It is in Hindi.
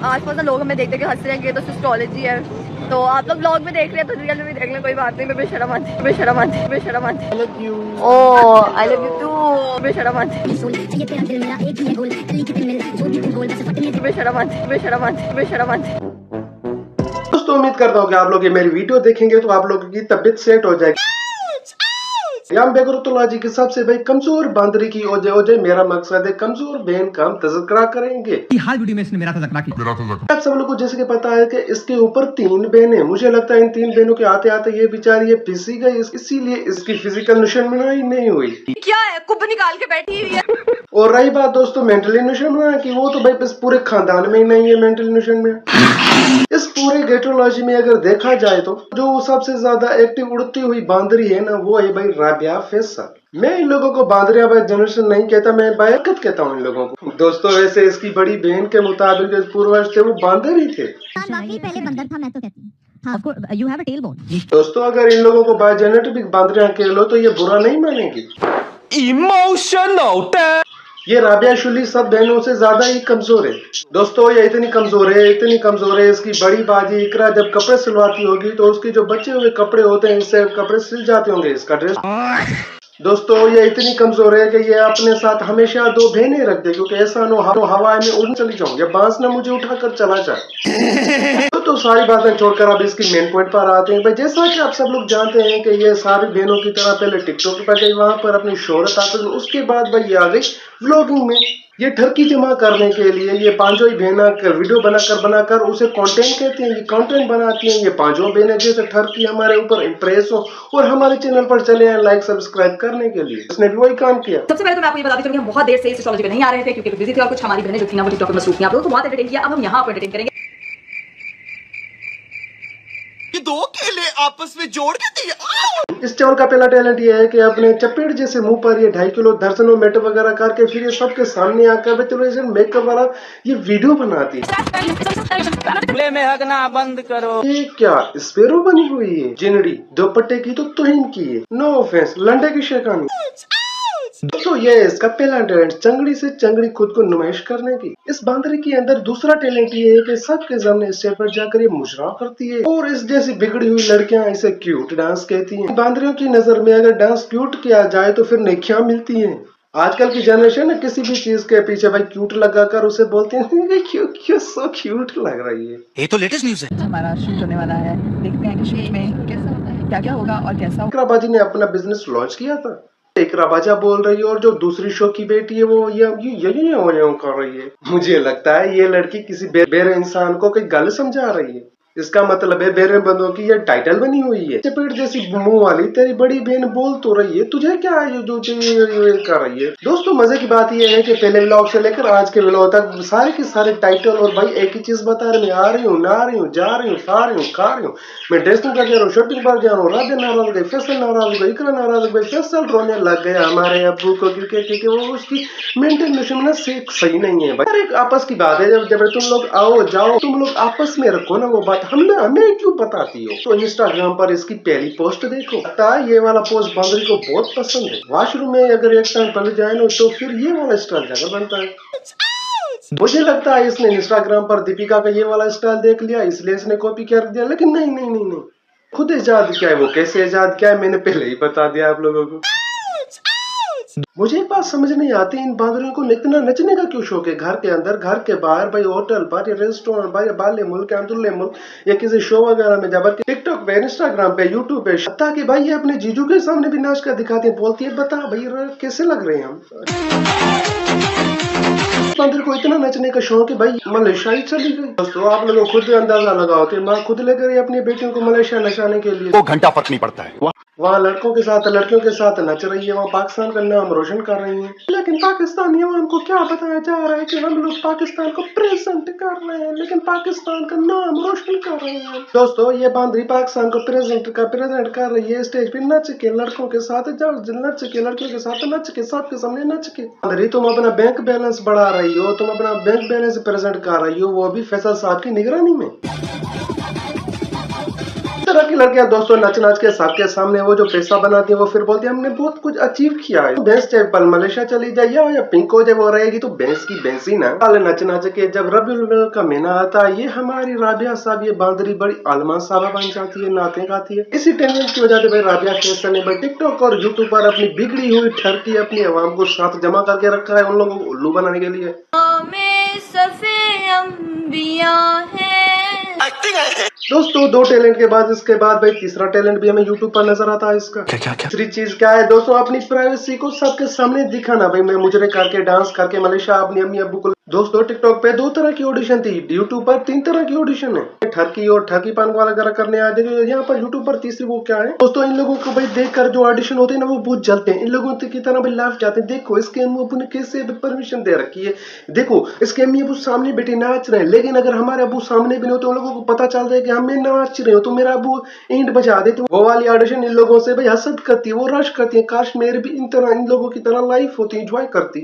आसपास के लोग हमें देखते कि हंस रहे हैं, तो एस्ट्रोलॉजी है। तो आप लोग ब्लॉग में देख रहे हैं तो रियल में भी देख लें, कोई बात नहीं। मैं बेशरम आती, बेशरम आती, बेशरम आती। I love you. Oh I love you too. बेशरम आती, बेशरम आती, बेशरम आती, बेशरम आती। दोस्तों उम्मीद करता हूँ कि आप लोग ये मेरी वीडियो देखेंगे तो आप लोगों की तबीयत सेट हो जाएगी। हम बेगरुतुल्लाह जी के सबसे भाई कमजोर बांदरी की ओजे मेरा मकसद है कमजोर बहन का हम तज़किरा करेंगे। हाल वीडियो में इसने मेरा तज़किरा किया। आप सब लोगों को जैसे कि पता है कि इसके ऊपर 3 बहनें, मुझे लगता है इन 3 बहनों के आते आते ये बेचारी ये फिसी गई, इसीलिए इसकी फिजिकल निशानदेही नहीं हुई। क्या है, कुब निकाल के बैठी हुई है। और रही बात दोस्तों मेंटली निशान की, वो तो भाई बस पूरे खानदान में ही नहीं है मेंटली निशान में। इस पूरे गेट्रोलॉजी में अगर देखा जाए तो जो सबसे ज्यादा एक्टिव उड़ती हुई बांदरी है ना, वो है भाई राबिया फैसल। मैं इन लोगों को बांदरिया बाई जनरेशन नहीं कहता, मैं बायकत कहता हूँ इन लोगों को। दोस्तों वैसे इसकी बड़ी बहन के मुताबिक जो पूर्वज थे वो बांदर ही थे। पहले बंदर था, मैं तो कहती हूँ। हाँ, you have a tailbone. दोस्तों अगर इन लोगों को बाय जेनेटिक बांदरिया कह लो तो ये बुरा नहीं मानेगी। इमोशनल ये राबिया शुली सब बहनों से ज्यादा ही कमजोर है। दोस्तों ये इतनी कमजोर है, इतनी कमजोर है, इसकी बड़ी बाजी इकरा जब कपड़े सिलवाती होगी तो उसके जो बचे हुए कपड़े होते हैं इससे कपड़े सिल जाते होंगे, इसका ड्रेस। दोस्तों ये इतनी कमजोर है कि ये अपने साथ हमेशा 2 बहनें रख दे, क्योंकि ऐसा न हो हवा में उड़ चली जाऊं या बांस ने मुझे उठाकर चला जाए। तो सारी बातें छोड़कर अब इसकी मेन पॉइंट पर आते हैं। भाई जैसा कि आप सब लोग जानते हैं कि ये सारी बहनों की तरह पहले टिकटॉक पर गई, वहां पर अपनी शोहरत हासिल, उसके बाद भाई ये आ गई व्लॉगिंग में। ये ठरकी जमा करने के लिए ये पांचों ही बहना वीडियो बनाकर उसे कंटेंट कहते हैं, ये कंटेंट बनाती हैं। ये पांचों बहनें जैसे ठरकी हमारे ऊपर इंप्रेस हो और हमारे चैनल पर चले आए लाइक सब्सक्राइब करने के लिए। इसने भी वही काम किया। सबसे पहले तो मैं आपको ये बता दूं कि हम बहुत देर से इस एस्ट्रोलॉजी पे नहीं आ रहे थे क्योंकि बिजी थे और कुछ हमारी बहनें जो थी ना वो टिकटॉक पे मसरूफ थी। आप लोगों को बहुत एंटरटेन किया, अब हम यहाँ आपको एंटरटेन करेंगे। ये 2 केले आपस में जोड़ के दिया। इस चावल का पहला टैलेंट ये है कि अपने चपेट जैसे मुंह पर ये 2.5 किलो दर्जनों मेकअप वगैरह करके फिर ये सबके सामने आकर टेलीविजन मेकअप वाला ये वीडियो बनाती है। में हगना बंद करो। ये क्या स्पेरो बनी हुई है? जिनड़ी दुपट्टे की तो तुहिन की है। नो ऑफेंस, लंडे की शेखानी। दोस्तों ये इसका पहला टैलेंट, चंगड़ी से चंगड़ी खुद को नुमाइश करने की। इस बांदरी के अंदर दूसरा टैलेंट ये है कि सबके सामने स्टेज पर जाकर ये मुजरा करती है और इस जैसी बिगड़ी हुई लड़कियां इसे क्यूट डांस कहती हैं। बांदरियों की नजर में अगर डांस क्यूट किया जाए तो फिर नेकियां मिलती हैं। आजकल की जनरेशन है किसी भी चीज के पीछे भाई क्यूट लगाकर उसे बोलते हैं क्यों सो क्यूट लग रही है। ये तो लेटेस्ट न्यूज़ है। हमारा शूट होने वाला है, देखते हैं कि शूट में कैसा होता है, क्या-क्या होगा और कैसा होगा। इकराबाजी ने अपना बिजनेस लॉन्च किया था। इकराबाजा बोल रही है और जो दूसरी शो की बेटी है वो ये कर रही है। मुझे लगता है ये लड़की किसी बेरे इंसान को कोई गल समझा रही है। इसका मतलब है बेरे बंदों की ये टाइटल बनी हुई है। चपेट जैसी मुंह वाली तेरी बड़ी बहन बोल तो रही है, तुझे क्या है जो कर रही है। दोस्तों मजे की बात ये है कि पहले व्लॉग से लेकर आज के व्लॉग तक सारे के सारे टाइटल और भाई एक ही चीज बता रहे, मैं आ रही हूँ, ना आ रही हूँ, जा रही हूँ, खा रही हूँ, खा रही हूँ, मैं ड्रेसिंग कर जा रहा हूँ, शॉपिंग पर जा रहा हूँ, राधे नाराज हो गई, फैसल नाराज हो गई, इकरा नाराज हो गई, फैसल रोने लग गया हमारे अब्बू को क्योंकि वो उसकी मेंटेन सही नहीं है। भाई एक आपस की बात है, जब तुम लोग आओ जाओ तुम लोग आपस में रखो ना वो बात, हमें क्यों बताती हो। तो इंस्टाग्राम पर इसकी पहली पोस्ट देखो, ये वाला पोस्ट बांदरी को बहुत पसंद है। वॉशरूम में अगर एक टाइम पड़ जाए ना तो फिर ये वाला स्टाइल जगह बनता है। मुझे लगता है इसने इंस्टाग्राम पर दीपिका का ये वाला स्टाइल देख लिया इसलिए इसने कॉपी कर दिया, लेकिन नहीं, खुद इजाद क्या है, वो कैसे इजाद क्या है मैंने पहले ही बता दिया आप लोगों को। मुझे एक बात समझ नहीं आती, इन बांदरियों को इतना नचने का क्यों शौक है? घर के अंदर, घर के बाहर, भाई होटल पर या रेस्टोरेंट पर या बाले मुल्क अब्दुल्ले मुल्क या किसी शो वगैरह में जबर टिकटॉक पे, इंस्टाग्राम पे, यूट्यूब पे, ताकि भाई ये अपने जीजू के सामने भी नाच कर दिखाती है, बोलती है बता भाई कैसे लग रहे हैं हम। बांदर को इतना नचने का शौक है भाई मलेशिया ही चली गई। दोस्तों आप लोगों खुद अंदाजा लगाओ कि माँ खुद लेकर अपनी बेटियों को मलेशिया नचाने के लिए, 2 घंटा फर्क नहीं पड़ता है। वहाँ लड़कों के साथ लड़कियों के साथ नच रही है, वहाँ पाकिस्तान का नाम रोशन कर रही है। लेकिन पाकिस्तानी उनको क्या बताया जा रहा है कि हम लोग पाकिस्तान को प्रेजेंट कर रहे हैं, लेकिन पाकिस्तान का नाम रोशन कर रहे हैं। दोस्तों ये बांदरी पाकिस्तान को प्रेजेंट कर रही है स्टेज पे नच के, लड़कों के साथ नच के, लड़कियों के साथ नच के, सबके सामने नच के। बांदरी तुम अपना बैंक बैलेंस बढ़ा रही हो, तुम अपना बैंक बैलेंस प्रेजेंट कर रही हो, वो भी फैसल साहब की निगरानी में। तरह की लड़कियां दोस्तों नच नाच के सबके सामने वो जो पैसा बनाती है वो फिर बोलती है हमने बहुत कुछ अचीव किया है। भैंस चाहे पल मलेशिया चली जाए या पिंक हो जाए वो रहेगी तो भैंस की भैंस ही ना। कल नच नाच के जब रबीउल अव्वल का महीना आता है ये हमारी राबिया साहब ये बांदरी बड़ी आलमा साहबा बन जाती है, नाते गाती है। इसी टेंशन की वजह से भाई राबिया फैशनेबल टिकटॉक और यूट्यूब पर अपनी बिगड़ी हुई ठरकी अपनी आवाम को साथ जमा करके रखा है उन लोगों को उल्लू बनाने के लिए। दोस्तों 2 टैलेंट के बाद इसके बाद भाई तीसरा टैलेंट भी हमें यूट्यूब पर नजर आता है इसका। क्या तीसरी चीज क्या है दोस्तों, अपनी प्राइवेसी को सबके सामने दिखाना। भाई मैं मुजरे करके डांस करके मलेशिया अपनी अम्मी अब्बू को। दोस्तों टिकटॉक पे 2 तरह की ऑडिशन थी, यूट्यूब पर 3 तरह की ऑडिशन है। ठरकी और ठगी पान वाला वगैरह करने आ जाएंगे यहाँ पर यूट्यूब पर। तीसरी वो क्या है दोस्तों, इन लोगों को भाई देखकर जो ऑडिशन होते हैं ना वो बहुत जलते हैं, इन लोगों की तरह भाई लाइव जाते हैं। देखो इसके अम्मी अब्बू ने कैसे परमिशन दे रखी है, देखो इसके अम्मी अब्बू सामने बेटे नाच रहे हैं। लेकिन अगर हमारे अब्बू सामने भी नहीं होते उन लोगों को पता चल जाए कि हम नाच रहे हो तो मेरा अब्बू ईंट बजा देते। वो वाली ऑडिशन इन लोगों से भाई हसद करती है, वो रश करती है, काश मेरे भी इन लोगों की तरह लाइफ होती, एंजॉय करती।